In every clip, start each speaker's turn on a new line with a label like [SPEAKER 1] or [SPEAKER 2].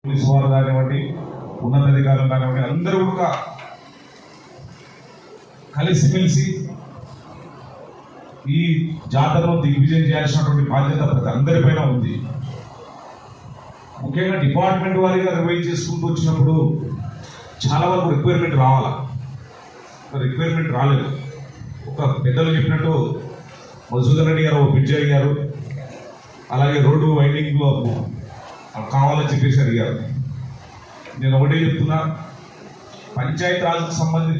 [SPEAKER 1] Police వారు కానివ్వండి, ఉన్నతాధికారులు కానివ్వండి, అందరూ కూడా కలిసిమెలిసి ఈ జాతరను దిగ్విజయం చేయాల్సినటువంటి బాధ్యత ప్రతి అందరిపైన ఉంది. ముఖ్యంగా డిపార్ట్మెంట్ వారీగా రివైజ్ చేసుకుంటూ వచ్చినప్పుడు చాలా వరకు రిక్వైర్మెంట్ రావాలా, రిక్వైర్మెంట్ రాలేదు. ఒక పెద్దలు చెప్పినట్టు మధుసూదన్ రెడ్డి గారు బ్రిడ్జ్ అడిగారు, అలాగే రోడ్డు వైండింగ్ కావాలని చెప్పేసి అడిగారు. నేను ఒకటే చెప్తున్నా,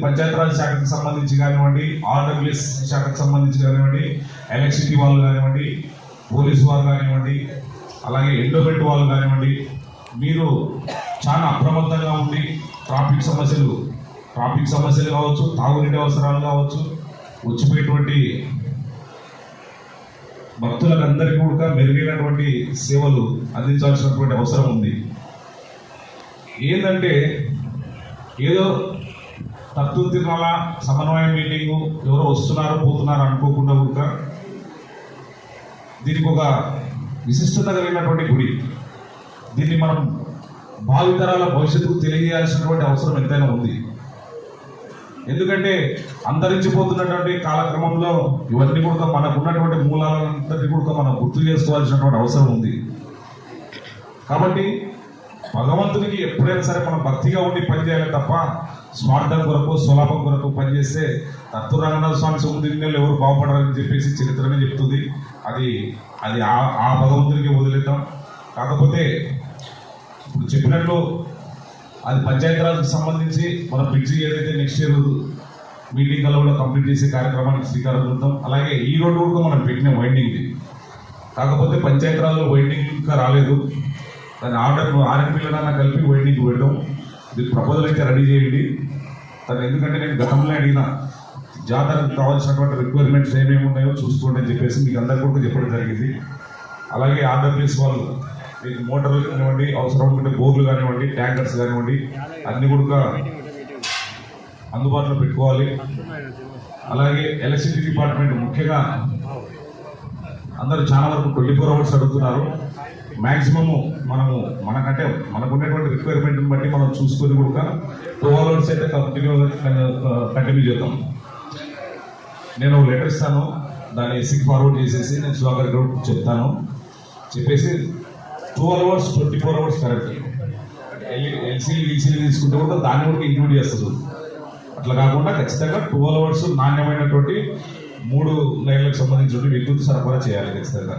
[SPEAKER 1] పంచాయతీరాజ్ శాఖకు సంబంధించి కానివ్వండి, ఆర్డబ్ల్యూఎస్ శాఖకు సంబంధించి కానివ్వండి, ఎలక్ట్రిసిటీ వాళ్ళు కానివ్వండి, పోలీసు వారు కానివ్వండి, అలాగే ఎండోమెంట్ వాళ్ళు కానివ్వండి, మీరు చాలా అప్రమత్తంగా ఉండి ట్రాఫిక్ సమస్యలు కావచ్చు, తాగునీటి అవసరాలు కావచ్చు, వచ్చిపోయేటువంటి భక్తులకు అందరికీ కూడా మెరుగైనటువంటి సేవలు అందించాల్సినటువంటి అవసరం ఉంది. ఏంటంటే ఏదో తత్తు తినాల సమన్వయ మీటింగు ఎవరో వస్తున్నారు పోతున్నారు అనుకోకుండా కూడా దీనికి ఒక విశిష్టత కలిగినటువంటి గుడి. దీన్ని మనం భావితరాల భవిష్యత్తుకు తెలియజేయాల్సినటువంటి అవసరం ఎంతైనా ఉంది. ఎందుకంటే అంతరించిపోతున్నటువంటి కాలక్రమంలో ఇవన్నీ కూడా మనకున్నటువంటి మూలాలంతటి కూడా మనం గుర్తు చేసుకోవాల్సినటువంటి అవసరం ఉంది. కాబట్టి భగవంతునికి ఎప్పుడైనా సరే మనం భక్తిగా ఉండి పనిచేయాలి తప్ప స్వార్థం కొరకు స్వలాభం కొరకు పనిచేస్తే తత్తు రంగనాథ స్వామి సముద్రంలో ఎవరు బాగుపడాలని చెప్పేసి చరిత్రనే చెప్తుంది. అది ఆ భగవంతునికి వదిలేద్దాం. కాకపోతే ఇప్పుడు చెప్పినట్లు అది పంచాయతీరాజ్కి సంబంధించి మన బ్రిడ్జి ఏదైతే నెక్స్ట్ ఇయర్ మీటింగ్ కల్లా కూడా కంప్లీట్ చేసే కార్యక్రమానికి శ్రీకారం చుడతాం. అలాగే ఈ రోడ్డు కూడా మనం పెట్టిన వైండింగ్ది, కాకపోతే పంచాయతీరాజ్లో వైండింగ్ ఇంకా రాలేదు. దాని ఆర్ఎన్పిలన్నా కలిపి వైండింగ్ పెట్టడం. దీనికి ప్రపోజల్ అయితే రెడీ చేయండి. ఎందుకంటే నేను గతంలో అడిగిన జాతరకు కావాల్సినటువంటి రిక్వైర్మెంట్స్ ఏమేమి ఉన్నాయో చూసుకోండి అని చెప్పేసి మీకు అందరికీ కూడా చెప్పడం జరిగింది. అలాగే ఆర్డబ్ల్యూఎస్ వాళ్ళు మీకు మోటార్లు కానివ్వండి, అవసరం ఉంటే బోర్లు కానివ్వండి, ట్యాంకర్స్ కానివ్వండి, అన్ని కూడా అందుబాటులో పెట్టుకోవాలి. అలాగే ఎలక్ట్రిసిటీ డిపార్ట్మెంట్ ముఖ్యంగా అందరూ చాలా వరకు 24 hours అడుగుతున్నారు. మ్యాక్సిమము మనకంటే మనకున్నటువంటి రిక్వైర్మెంట్ని బట్టి మనం చూసుకొని కూడా 12 hours అయితే కంటిన్యూ చేద్దాం. నేను ఒక లెటర్ ఇస్తాను, దాన్ని ఎస్సీకి ఫార్వర్డ్ చేసేసి నేను సుధాకర్ గౌడ్ చెప్తాను. చెప్పేసి 12 hours 24 hours కరెక్ట్. ఎల్సీలు తీసుకుంటే కూడా దాన్ని కూడా ఇంక్లూడ్ చేస్తుంది. అట్లా కాకుండా ఖచ్చితంగా 12 hours నాణ్యమైనటువంటి 3 లైన్లకు సంబంధించిన విద్యుత్ సరఫరా చేయాలి ఖచ్చితంగా.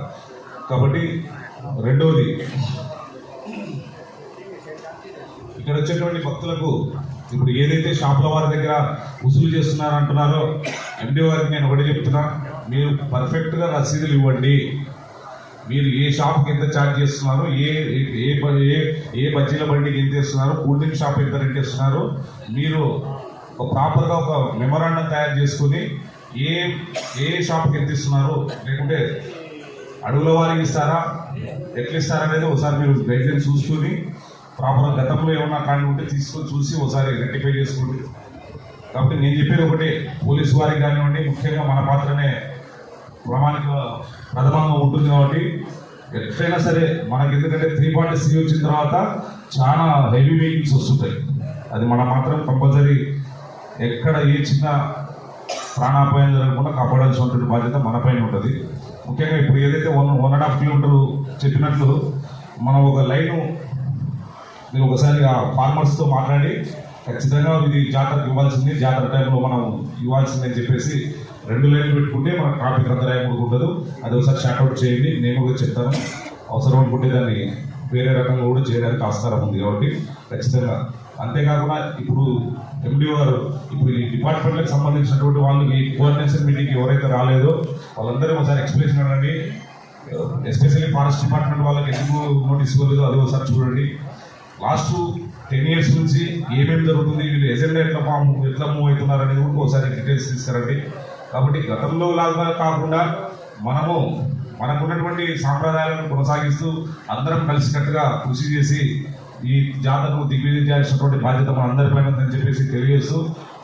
[SPEAKER 1] కాబట్టి రెండవది, ఇక్కడ వచ్చేటువంటి భక్తులకు ఇప్పుడు ఏదైతే షాపుల వారి దగ్గర వసూలు చేస్తున్నారు అంటున్నారో ఎండి వారికి నేను ఒకటి చెప్తున్నా, మీరు పర్ఫెక్ట్గా రసీదులు ఇవ్వండి. మీరు ఏ షాప్కి ఎంత ఛార్జ్ చేస్తున్నారు, ఏ బజ్జీల బండికి ఎంత ఇస్తున్నారు, కూల్ డ్రింక్ షాప్ ఎంత రెంట్ ఇస్తున్నారు, మీరు ప్రాపర్గా ఒక మెమరాండం తయారు చేసుకుని ఏ షాప్కి ఎంత ఇస్తున్నారు, లేకుంటే అడుగుల వారికి ఇస్తారా, ఎట్లా ఇస్తారనేది ఒకసారి మీరు గైడ్లైన్ చూసుకుని ప్రాపర్గా గతంలో ఏమన్నా కానీ ఉంటే తీసుకొని చూసి ఒకసారి రెక్టిఫై చేసుకోండి. కాబట్టి నేను చెప్పేది ఒకటే, పోలీసు వారికి కానివ్వండి, ముఖ్యంగా మన పాత్రనే ప్రథమంగా ఉంటుంది. కాబట్టి ఎట్లయినా సరే మనకి, ఎందుకంటే 3.3 వచ్చిన తర్వాత చాలా హెవీ వెహికల్స్ వస్తుంటాయి. అది మనం మాత్రం కంపల్సరీ ఎక్కడ ఏ చిన్న ప్రాణాపాయం జరగకుండా కాపాడాల్సినటువంటి బాధ్యత మన పైన ఉంటుంది. ముఖ్యంగా ఇప్పుడు ఏదైతే 1.5 కిలోమీటర్లు చెప్పినట్లు మనం ఒక లైను మీరు ఒకసారి ఆ ఫార్మర్స్తో మాట్లాడి ఖచ్చితంగా ఇది జాతరకు ఇవ్వాల్సింది, జాతర టైంలో మనం ఇవ్వాల్సింది అని చెప్పేసి 2 లైన్లు పెట్టుకుంటే మన ట్రాఫిక్ అంతరాయం కూడా ఉండదు. అది ఒకసారి షార్ట్అవుట్ చేయండి. నేను కూడా చెప్తాను, అవసరం అనుకుంటే దాన్ని వేరే రకంగా కూడా చేయడానికి ఆస్కారం ఉంది. కాబట్టి ఖచ్చితంగా అంతేకాకుండా ఇప్పుడు ఎండిఓ గారు ఇప్పుడు ఈ డిపార్ట్మెంట్లకు సంబంధించినటువంటి వాళ్ళకి కోఆర్డినేషన్ మీటింగ్కి ఎవరైతే రాలేదో వాళ్ళందరూ ఒకసారి ఎక్స్ప్లెనేషన్ అనండి. ఎస్పెషల్లీ ఫారెస్ట్ డిపార్ట్మెంట్ వాళ్ళకి ఎందుకు నోటీస్ ఇవ్వలేదు అది ఒకసారి చూడండి. లాస్ట్ 10 years నుంచి ఏమేమి జరుగుతుంది, వీళ్ళు ఎజెండా ఎట్లా మూవ్ అవుతున్నారు అనేది కూడా ఒకసారి డీటెయిల్స్ తీసుకురండి. కాబట్టి గతంలో లాగా కాకుండా మనకున్నటువంటి సాంప్రదాయాలను కొనసాగిస్తూ అందరం కలిసికట్టుగా కృషి చేసి ఈ జాతరను దిగ్విజయం చేయాల్సినటువంటి బాధ్యత మన అందరిపైన ఉందని చెప్పేసి తెలియజేస్తూ,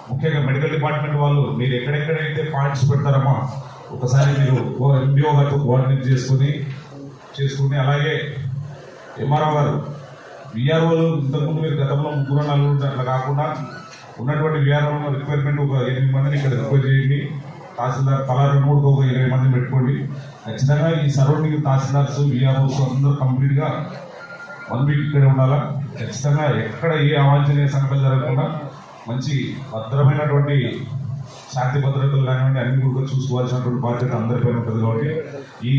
[SPEAKER 1] ముఖ్యంగా మెడికల్ డిపార్ట్మెంట్ వాళ్ళు మీరు ఎక్కడెక్కడైతే పాయింట్స్ పెడతారమ్మా ఒకసారి మీరు ఎండిఓ గారితో కోఆర్డినేట్ చేసుకుని అలాగే ఎంఆర్ఓ గారు విఆర్ఓలు ఇంతకుముందు మీరు గతంలో 3-4 అట్లా కాకుండా ఉన్నటువంటి విఆర్ఓ రిక్వైర్మెంట్ ఒక 8 మందిని ఇక్కడ రిక్వైర్ చేయండి. తహసీల్దార్ తలా 2-3 ఒక 20 మందిని పెట్టుకోండి. ఖచ్చితంగా ఈ సరౌండింగ్ తహసీల్దార్స్ విఆర్ఓస్ అందరూ కంప్లీట్గా 1 వీక్ ఇక్కడే ఉండాలా. ఖచ్చితంగా ఎక్కడ ఏ అవాంఛనీయ సంఘటన జరగకుండా మంచి భద్రమైనటువంటి శాంతి భద్రతలు కానివ్వండి అన్ని కూడా చూసుకోవాల్సినటువంటి బాధ్యత అందరిపైన ఉంటుంది. కాబట్టి ఈ